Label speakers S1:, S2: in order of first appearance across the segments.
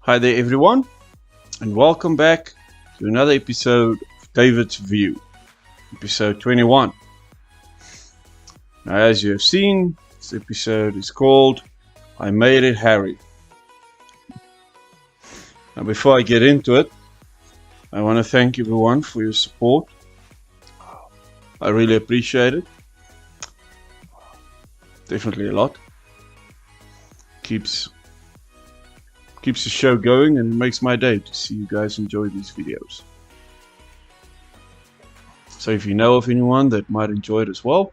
S1: Hi there everyone, and welcome back to another episode of David's View, episode 21. Now, as you have seen, this episode is called I Made It Harry. Now, before I get into it, I want to thank everyone for your support. I really appreciate it. Definitely a lot. Keeps the show going and it makes my day to see you guys enjoy these videos. So if you know of anyone that might enjoy it as well,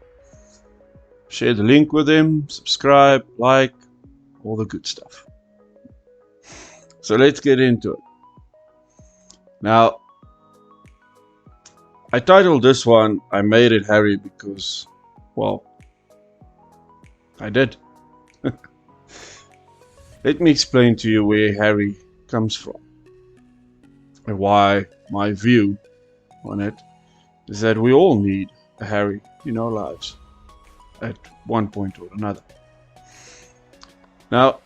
S1: share the link with them, subscribe, like, all the good stuff. So let's get into it. Now, I titled this one I Made It Harry because, well, I did. Let me explain to you where Harry comes from and why my view on it is that we all need a Harry in our lives at one point or another. Now,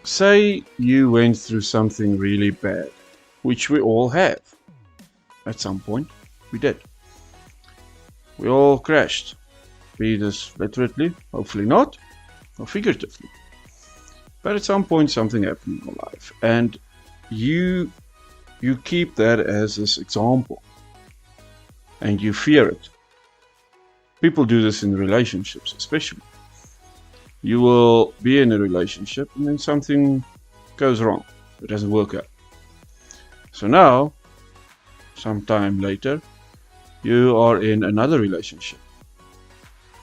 S1: say you went through something really bad, which we all have. At some point, we did. We all crashed. Be this literally, hopefully not, or figuratively. But at some point something happened in your life and you keep that as this example and you fear it. People do this in relationships especially. You will be in a relationship and then something goes wrong. It doesn't work out. So now, sometime later, you are in another relationship.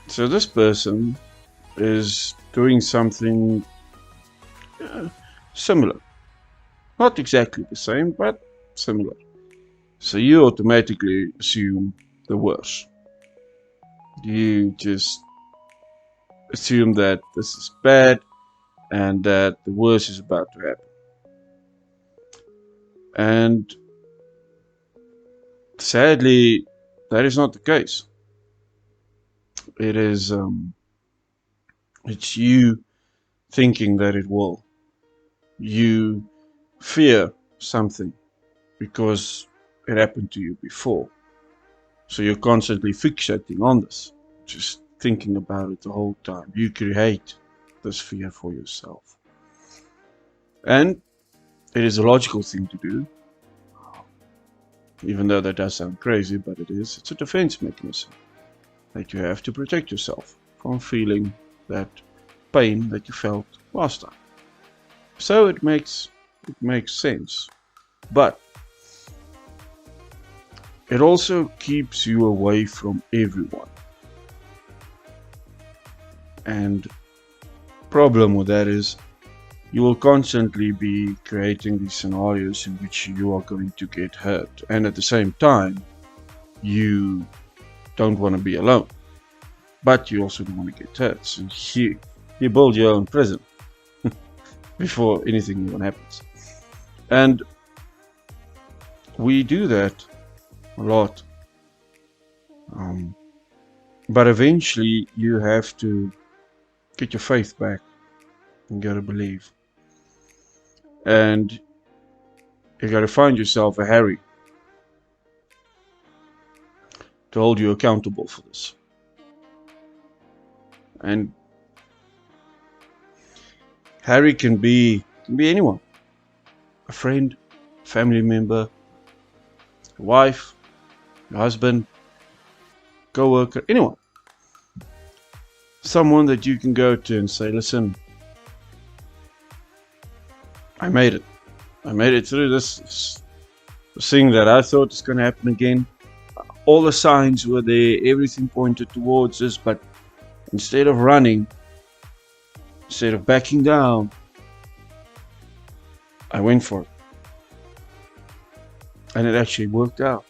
S1: So this person is doing something similar. Not exactly the same, but similar. So you automatically assume the worst. You just assume that this is bad and that the worst is about to happen. And sadly, that is not the case. It is it's you thinking that it will. You fear something because it happened to you before. So you're constantly fixating on this, just thinking about it the whole time. You create this fear for yourself. And it is a logical thing to do. Even though that does sound crazy, but it is. It's a defense mechanism that you have to protect yourself from feeling that pain that you felt last time. So it makes sense, but it also keeps you away from everyone. And problem with that is you will constantly be creating these scenarios in which you are going to get hurt, and at the same time you don't want to be alone, but you also don't want to get hurt. So you build your own prison before anything even happens. And we do that a lot. But eventually you have to get your faith back and gotta believe. And you gotta find yourself a Harry to hold you accountable for this. And Harry can be anyone. A friend, family member, a wife, a husband, co-worker, anyone. Someone that you can go to and say, listen, I made it. I made it through this thing that I thought was going to happen again. All the signs were there, everything pointed towards us, but instead of running, instead of backing down, I went for it. And it actually worked out.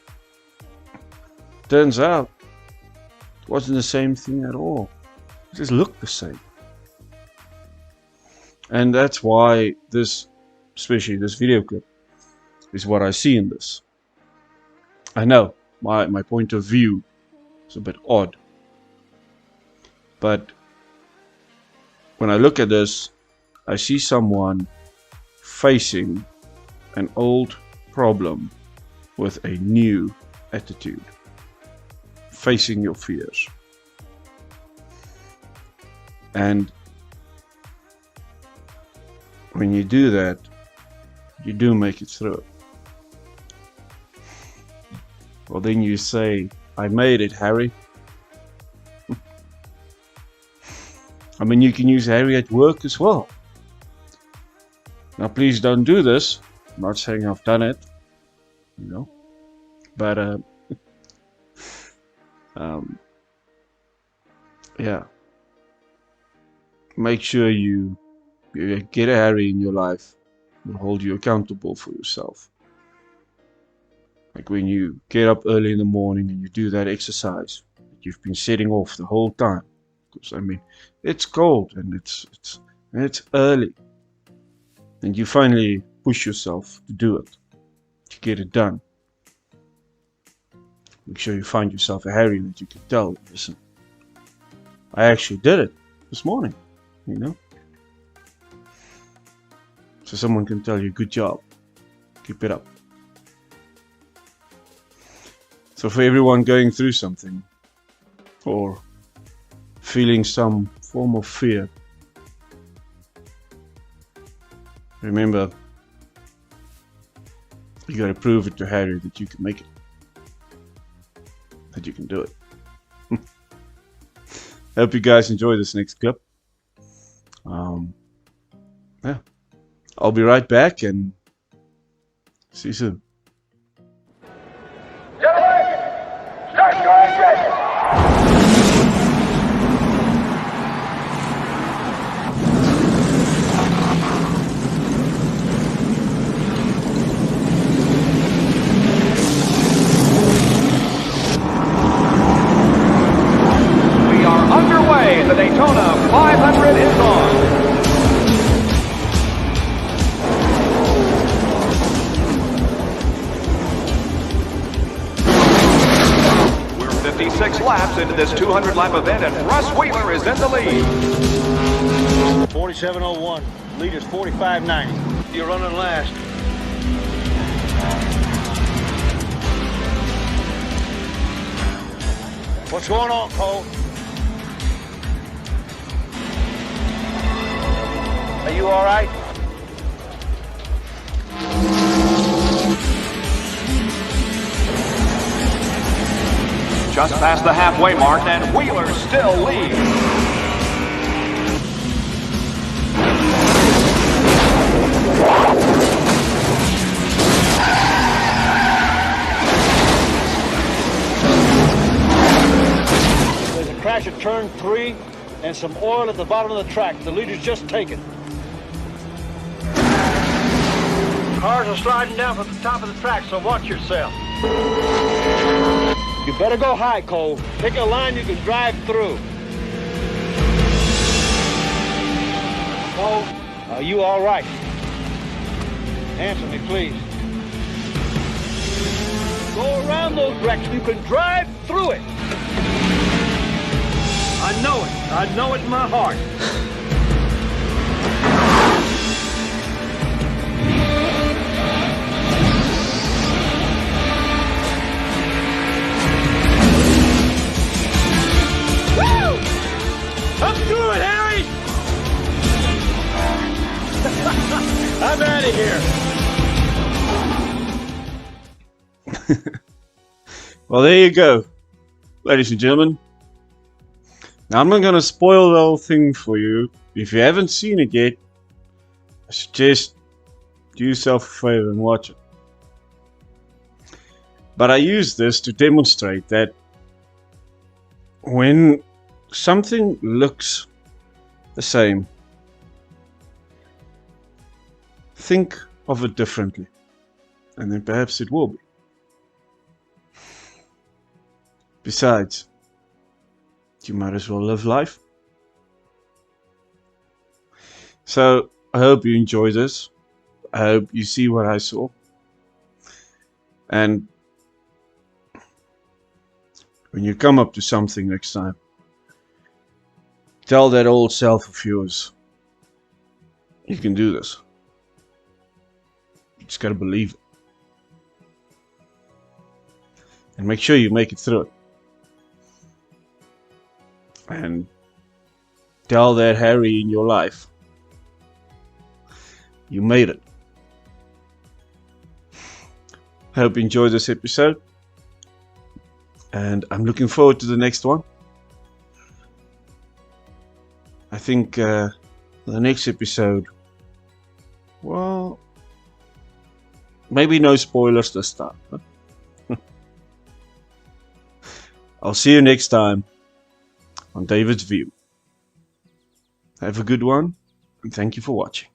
S1: Turns out, it wasn't the same thing at all. It just looked the same. And that's why this, especially this video clip, is what I see in this. I know, my point of view is a bit odd. But when I look at this, I see someone facing an old problem with a new attitude. Facing your fears. And when you do that, you do make it through. Well, then you say, I made it, Harry. I mean, you can use Harry at work as well. Now, please don't do this. I'm not saying I've done it, you know, but yeah. Make sure you get a Harry in your life who hold you accountable for yourself. Like when you get up early in the morning and you do that exercise that you've been setting off the whole time. Because I mean, it's cold and it's early. And you finally push yourself to do it, to get it done. Make sure you find yourself a Harry that you can tell, listen, I actually did it this morning, you know. So someone can tell you, good job, keep it up. So for everyone going through something, or feeling some form of fear, remember, you gotta prove it to Harry that you can make it. That you can do it. Hope you guys enjoy this next clip. Yeah. I'll be right back and see you soon.
S2: Gentlemen, start your engine! We are underway. The Daytona 500 is on. 56 laps into this 200-lap event, and Russ Wheeler is in the lead.
S3: 47.01. Lead is 45.90. You're running last. What's going on, Cole? Are you all right?
S2: Just past the halfway mark, and Wheeler still leads.
S3: There's a crash at turn 3 and some oil at the bottom of the track. The leader's just taken. Cars are sliding down from the top of the track, so watch yourself. You better go high, Cole. Pick a line you can drive through. Cole, are you all right? Answer me, please. Go around those wrecks. You can drive through it. I know it. I know it in my heart. Up through it, Harry! I'm out of here.
S1: Well, there you go, ladies and gentlemen. Now, I'm not going to spoil the whole thing for you. If you haven't seen it yet, I suggest do yourself a favor and watch it. But I use this to demonstrate that when something looks the same, think of it differently, and then perhaps it will be. Besides, you might as well live life. So I hope you enjoy this. I hope you see what I saw. And when you come up to something next time, tell that old self of yours, you can do this. You just gotta believe it. And make sure you make it through it. And tell that Harry in your life, you made it. I hope you enjoyed this episode. And I'm looking forward to the next one. I think the next episode, well, maybe no spoilers this time. I'll see you next time on David's View. Have a good one, and thank you for watching.